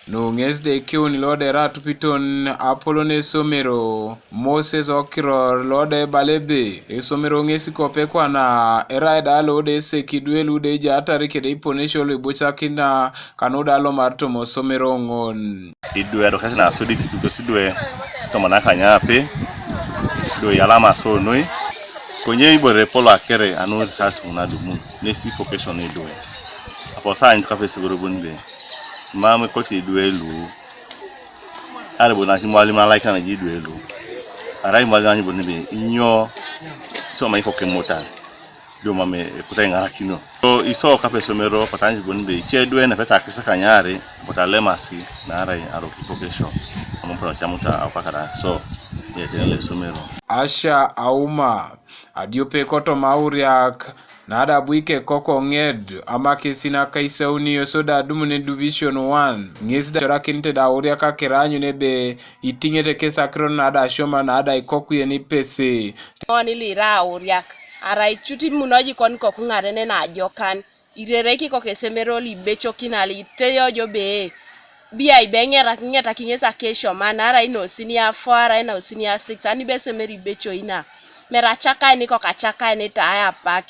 Nunges de kiun lode ratupiton Apolone somero Moses okiror lode balebe esomero ngesi kope kwana eraida lode sekidwe lude jatari kede Iponesio le bocha kina kanoda lo martomo somero ngon idwe do kasina sodi tituko sidwe to manaka nyape do yalama so noi konye ibore polo akere anu sasu na dumu nesi vocation idwe aposa nka fe siguro bunde mama ko ti duelu arabo na ti mwalima like na ji duelu arai mwalima ni bonbe inyo so mai ko kemota do mame kuta ngara kino so iso ka fe somero patanji bonbe chedwe na feta kisa kanyare botalemasi na arai aro vocation amumpro chamuta apakara so yetele somero Asha auma adiope koto mauriak nada buike koko nged amake sina kaisauni yosoda dumune division 1 ngesda chorakinte da uria ka keranyu nebe itingete kesa kron nada shoma nada ikoku yeni pese oni lira uriak ara ichuti munoji kon ko ngare ne na Ajokan irereki ko kesemero libecho kinali teyo jobe bia ibengera kingeta kingesa kesho manara ino senior 4 ina senior 6 ani besemeri becho ina merachaka ni ko kachaka ni taya pak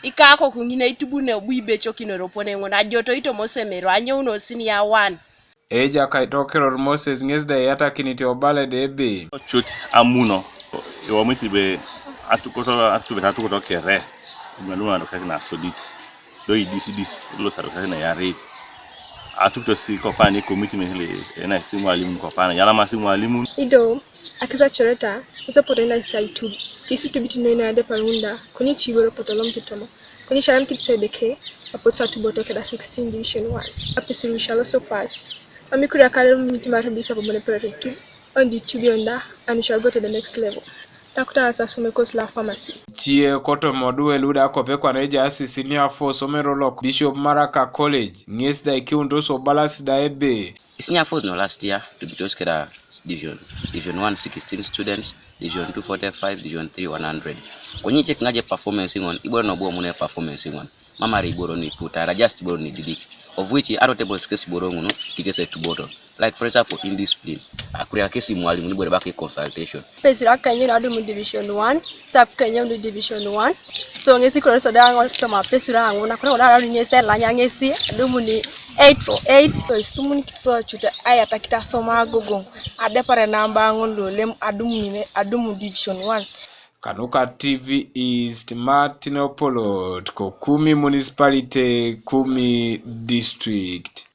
ikako kungine itubune obuibecho kinoropone ngona joto ito mosemero anyo uno senior 1 eja kaitokero Moses ngesda yata kiniti obale debe choti amuno ewo mitibe atukoto kere maluma do kana sodit do idisi lo saro kana yare atuto si ko pani committee mele ena si mwalimu ko pana yala masi mwalimu ido akiza choreta uza potenda saitu kisi tubiti no ina de parunda kuni chiboro potolom kitomo kuni sharam kitsedeke apotsa tuboto kada 16 division 1 apisi we shall also pass amikura kale mitima rubisa pomone prefecture on the tubionda and we shall go to the next level takuta asasume course la pharmacy tie koto modue luda kope kwa neja asisinia fo somero lok Bishop Maraka College ngesda ikiundo so balance da ebe Senior force no last year to be those kada division 1 16 students, division 2 45, division 3 100. Kwenye check ngaje performance ngon iboro no bo mune performance ngon mama iboro ni puta just iboro ni didik of which aro table case iboro ngono kikese to bottle like for example in discipline akuria kesi mwalimu ni bore back consultation pesura kanyo na mu division 1 sub kanyo mu division 1 so ngesi ko so da ngol to ma pesura ngona ko na ro nyese la nyangesi adumu ni 848 so sumun so chuta aya takita soma gogo adepare namba ngondo lem adumu division 1 Kanuka TV East Martinopolo Kumi Municipality Kumi District